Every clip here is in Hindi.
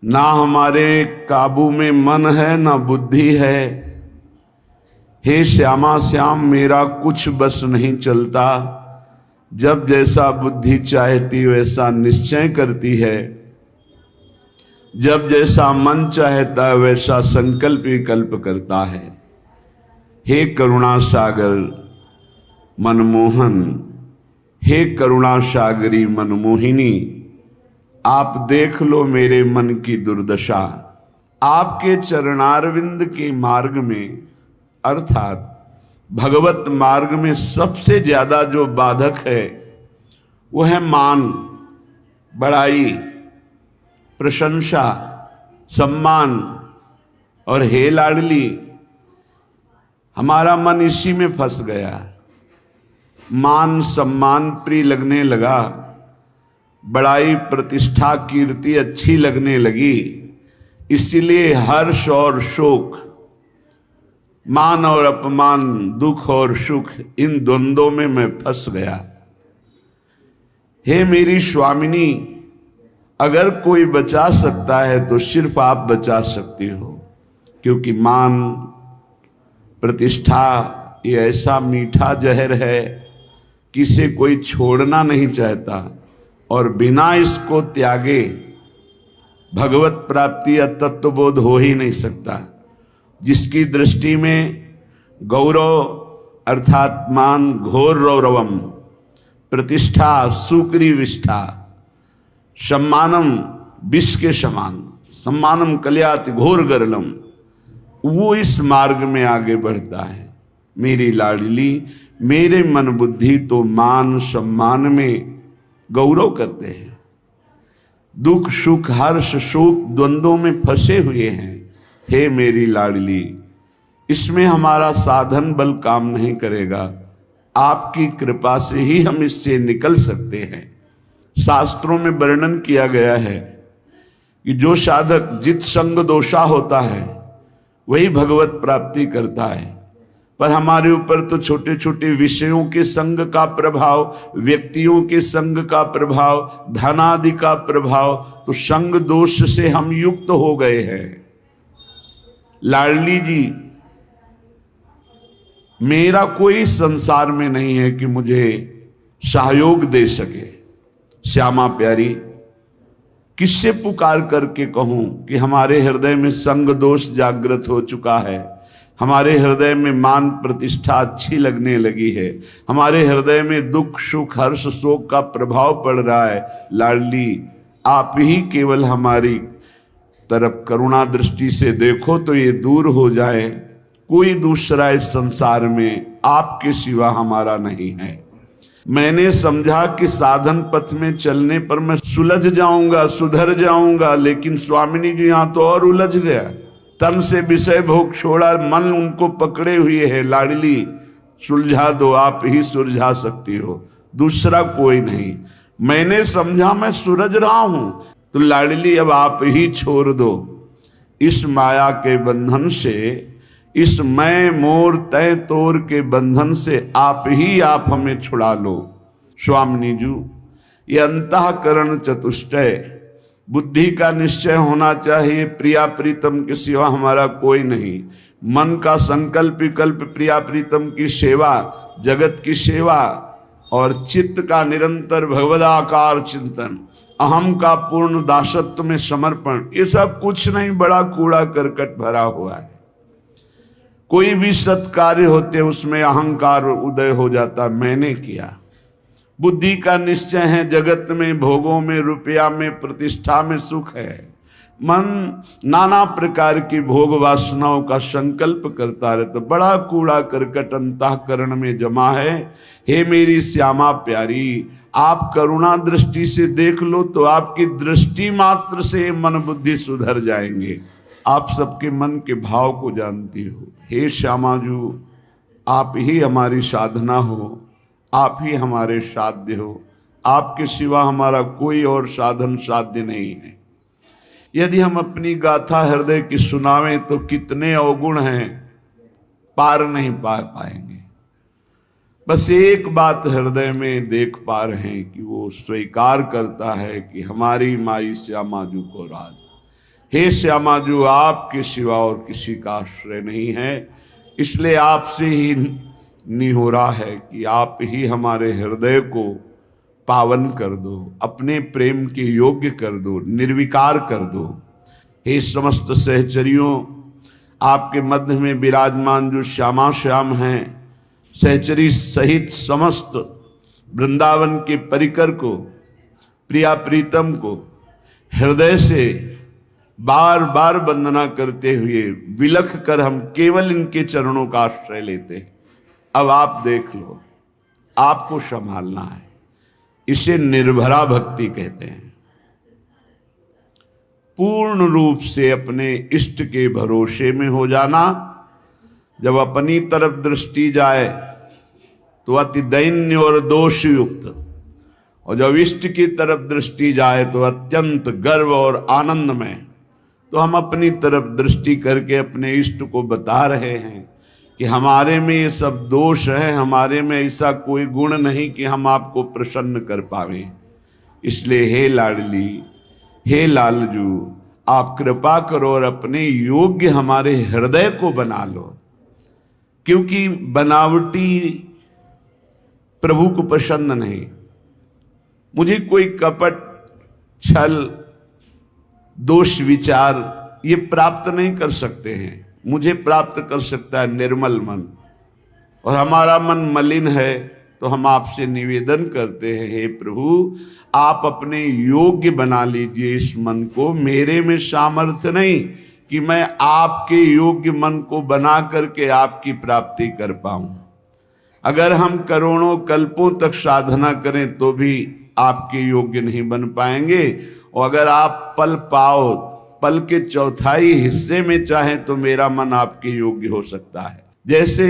ना हमारे काबू में मन है ना बुद्धि है। हे श्यामा श्याम मेरा कुछ बस नहीं चलता। जब जैसा बुद्धि चाहती वैसा निश्चय करती है, जब जैसा मन चाहता है वैसा संकल्प विकल्प करता है। हे करुणा सागर मनमोहन, हे करुणा सागरी मनमोहिनी, आप देख लो मेरे मन की दुर्दशा। आपके चरणारविंद के मार्ग में अर्थात भगवत मार्ग में सबसे ज्यादा जो बाधक है वो है मान, बड़ाई, प्रशंसा, सम्मान। और हे लाडली, हमारा मन इसी में फंस गया। मान सम्मान प्रिय लगने लगा, बड़ाई प्रतिष्ठा कीर्ति अच्छी लगने लगी, इसीलिए हर्ष और शोक, मान और अपमान, दुख और सुख, इन द्वंद्वों में मैं फंस गया। हे मेरी स्वामिनी, अगर कोई बचा सकता है तो सिर्फ आप बचा सकती हो, क्योंकि मान प्रतिष्ठा ये ऐसा मीठा जहर है कि इसे कोई छोड़ना नहीं चाहता, और बिना इसको त्यागे भगवत प्राप्ति या तत्वबोध हो ही नहीं सकता। जिसकी दृष्टि में गौरव अर्थात मान घोर रौरवम, प्रतिष्ठा सुक्री विष्ठा, सम्मानम विष के समान, सम्मानम कल्याति घोर गरलम, वो इस मार्ग में आगे बढ़ता है। मेरी लाडली, मेरे मन बुद्धि तो मान सम्मान में गौरव करते हैं, दुख सुख हर्ष शोक द्वंद्वों में फंसे हुए हैं। हे मेरी लाडली, इसमें हमारा साधन बल काम नहीं करेगा, आपकी कृपा से ही हम इससे निकल सकते हैं। शास्त्रों में वर्णन किया गया है कि जो साधक जित संग दोषा होता है वही भगवत प्राप्ति करता है। पर हमारे ऊपर तो छोटे छोटे विषयों के संग का प्रभाव, व्यक्तियों के संग का प्रभाव, धनादि का प्रभाव, तो संग दोष से हम युक्त हो गए हैं। लाडली जी, मेरा कोई संसार में नहीं है कि मुझे सहयोग दे सके। श्यामा प्यारी, किससे पुकार करके कहूं कि हमारे हृदय में संग दोष जागृत हो चुका है, हमारे हृदय में मान प्रतिष्ठा अच्छी लगने लगी है, हमारे हृदय में दुख सुख हर्ष शोक का प्रभाव पड़ रहा है। लाडली, आप ही केवल हमारी तरफ करुणा दृष्टि से देखो तो ये दूर हो जाए। कोई दूसरा इस संसार में आपके सिवा हमारा नहीं है। मैंने समझा कि साधन पथ में चलने पर मैं सुलझ जाऊंगा, सुधर जाऊंगा, लेकिन स्वामिनी जी यहां तो और उलझ गया। तन से विषय भोग छोड़ा, मन उनको पकड़े हुए है। लाडली, सुलझा दो, आप ही सुलझा सकती हो, दूसरा कोई नहीं। मैंने समझा मैं सुलझ रहा हूं, तो लाडली अब आप ही छोड़ दो। इस माया के बंधन से, इस मैं मोर तय तोर के बंधन से आप हमें छुड़ा लो। स्वामिनी जी, ये अंतःकरण चतुष्टय, बुद्धि का निश्चय होना चाहिए, प्रिया प्रीतम के सिवा हमारा कोई नहीं। मन का संकल्प विकल्प प्रिया प्रीतम की सेवा, जगत की सेवा, और चित्त का निरंतर भगवदाकार चिंतन, अहम का पूर्ण दासत्व में समर्पण, ये सब कुछ नहीं, बड़ा कूड़ा करकट भरा हुआ है। कोई भी सत्कार्य होते उसमें अहंकार उदय हो जाता, मैंने किया। बुद्धि का निश्चय है, जगत में भोगों में रुपया में प्रतिष्ठा में सुख है। मन नाना प्रकार की भोग वासनाओं का संकल्प करता रहता, बड़ा कूड़ा करकट अंतःकरण में जमा है। हे मेरी श्यामा प्यारी, आप करुणा दृष्टि से देख लो तो आपकी दृष्टि मात्र से मन बुद्धि सुधर जाएंगे। आप सबके मन के भाव को जानती हो। हे श्यामा जी, आप ही हमारी साधना हो, आप ही हमारे साध्य हो, आपके सिवा हमारा कोई और साधन साध्य नहीं है। यदि हम अपनी गाथा हृदय की सुनावें तो कितने अवगुण हैं, पार नहीं पा पाएंगे। बस एक बात हृदय में देख पा रहे हैं कि वो स्वीकार करता है कि हमारी माई श्यामा जी को राज। हे श्यामा जो आपके सिवा और किसी का आश्रय नहीं है, इसलिए आपसे ही निहोरा है कि आप ही हमारे हृदय को पावन कर दो, अपने प्रेम के योग्य कर दो, निर्विकार कर दो। हे समस्त सहचरियों, आपके मध्य में विराजमान जो श्यामा श्याम हैं, सहचरी सहित समस्त वृंदावन के परिकर को, प्रिया प्रीतम को हृदय से बार बार वंदना करते हुए विलख कर हम केवल इनके चरणों का आश्रय लेते हैं। अब आप देख लो, आपको संभालना है। इसे निर्भरा भक्ति कहते हैं। पूर्ण रूप से अपने इष्ट के भरोसे में हो जाना। जब अपनी तरफ दृष्टि जाए तो अति दैन्य और दोष युक्त, और जब इष्ट की तरफ दृष्टि जाए तो अत्यंत गर्व और आनंद में। तो हम अपनी तरफ दृष्टि करके अपने इष्ट को बता रहे हैं कि हमारे में ये सब दोष है, हमारे में ऐसा कोई गुण नहीं कि हम आपको प्रसन्न कर पावे। इसलिए हे लाडली, हे लालजू, आप कृपा करो और अपने योग्य हमारे हृदय को बना लो, क्योंकि बनावटी प्रभु को पसंद नहीं। मुझे कोई कपट, छल, दोष विचार ये प्राप्त नहीं कर सकते हैं। मुझे प्राप्त कर सकता है निर्मल मन, और हमारा मन मलिन है। तो हम आपसे निवेदन करते हैं, हे प्रभु, आप अपने योग्य बना लीजिए इस मन को। मेरे में सामर्थ्य नहीं कि मैं आपके योग्य मन को बना करके आपकी प्राप्ति कर पाऊं। अगर हम करोड़ों कल्पों तक साधना करें तो भी आपके योग्य नहीं बन पाएंगे। और अगर आप पल पाओ, पल के चौथाई हिस्से में चाहें तो मेरा मन आपके योग्य हो सकता है। जैसे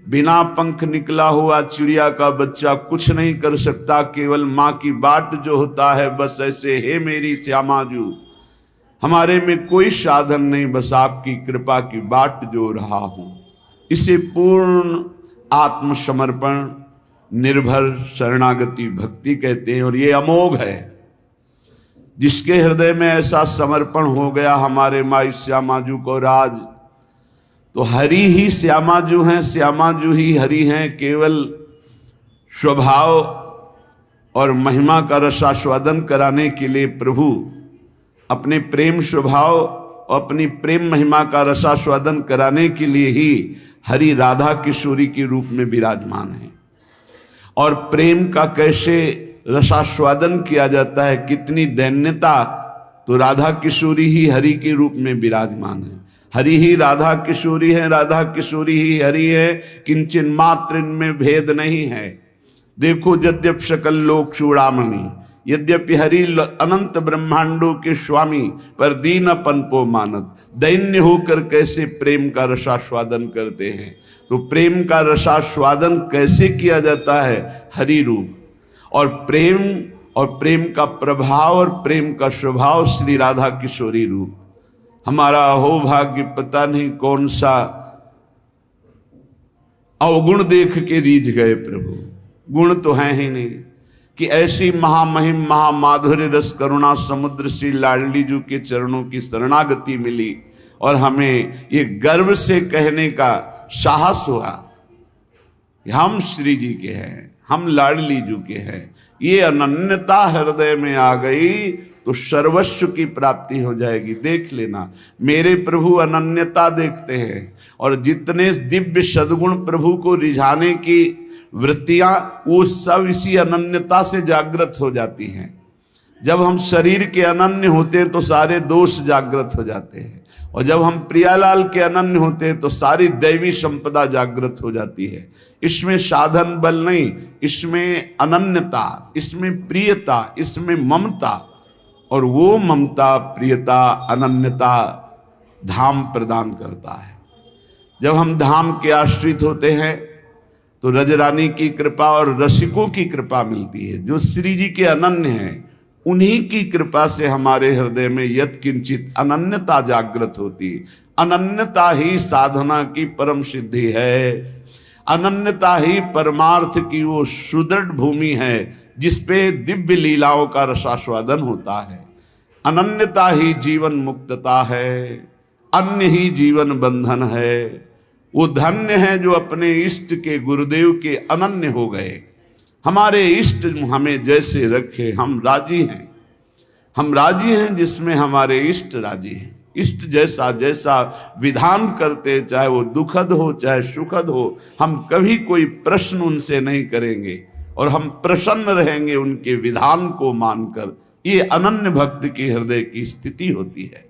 बिना पंख निकला हुआ चिड़िया का बच्चा कुछ नहीं कर सकता, केवल माँ की बाट जो होता है, बस ऐसे हे मेरी श्यामाजू, हमारे में कोई साधन नहीं, बस आपकी कृपा की बाट जो रहा हूं। इसे पूर्ण आत्मसमर्पण, निर्भर शरणागति भक्ति कहते हैं। और ये अमोघ है। जिसके हृदय में ऐसा समर्पण हो गया हमारे माई श्यामाजू को राज, तो हरि ही श्यामाजू हैं, श्यामाजू ही हरि हैं। केवल स्वभाव और महिमा का रसास्वादन कराने के लिए प्रभु अपने प्रेम स्वभाव और अपनी प्रेम महिमा का रसास्वादन कराने के लिए ही हरि राधा किशोरी के रूप में विराजमान है। और प्रेम का कैसे रसास्वादन किया जाता है, कितनी दैन्यता, तो राधा किशोरी ही हरि के रूप में विराजमान है। हरि ही राधा किशोरी है, राधा किशोरी ही हरि है, किंचन मात्र इनमें भेद नहीं है। देखो यद्यप सकल लोक चूड़ामणि, यद्यपि हरि अनंत ब्रह्मांडों के स्वामी, पर दीनपन को मानत, दैन्य होकर कैसे प्रेम का रसास्वादन करते हैं। तो प्रेम का रसास्वादन कैसे किया जाता है, हरि रूप। और प्रेम का प्रभाव और प्रेम का स्वभाव श्री राधा किशोरी रूप। हमारा हो भाग्य, पता नहीं कौन सा अवगुण देख के रीझ गए प्रभु। गुण तो है ही नहीं कि ऐसी महामहिम महामाधुर्य रस करुणा समुद्र श्री लाडली जू के चरणों की शरणागति मिली, और हमें ये गर्व से कहने का साहस हुआ हम श्री जी के हैं, हम लाडली जू के हैं। ये अनन्यता हृदय में आ गई तो सर्वस्व की प्राप्ति हो जाएगी। देख लेना, मेरे प्रभु अनन्यता देखते हैं, और जितने दिव्य सद्गुण प्रभु को रिझाने की वृत्तियां, वो सब इसी अनन्यता से जागृत हो जाती हैं। जब हम शरीर के अनन्य होते हैं तो सारे दोष जागृत हो जाते हैं, और जब हम प्रियालाल के अनन्य होते हैं तो सारी दैवी संपदा जागृत हो जाती है। इसमें साधन बल नहीं, इसमें अनन्यता, इसमें प्रियता, इसमें ममता, और वो ममता, प्रियता, अनन्यता धाम प्रदान करता है। जब हम धाम के आश्रित होते हैं तो रजरानी की कृपा और रसिकों की कृपा मिलती है। जो श्री जी के अनन्य हैं, उन्हीं की कृपा से हमारे हृदय में यत् किंचित अनन्यता जागृत होती है। अनन्यता ही साधना की परम सिद्धि है। अनन्यता ही परमार्थ की वो सुदृढ़ भूमि है जिसपे दिव्य लीलाओं का रसास्वादन होता है। अनन्यता ही जीवन मुक्तता है, अन्य ही जीवन बंधन है। वो धन्य है जो अपने इष्ट के गुरुदेव के अनन्य हो गए। हमारे इष्ट हमें जैसे रखे हम राजी हैं, हम राजी हैं जिसमें हमारे इष्ट राजी हैं। इष्ट जैसा जैसा विधान करते, चाहे वो दुखद हो चाहे सुखद हो, हम कभी कोई प्रश्न उनसे नहीं करेंगे और हम प्रसन्न रहेंगे उनके विधान को मानकर। ये अनन्य भक्त की हृदय की स्थिति होती है।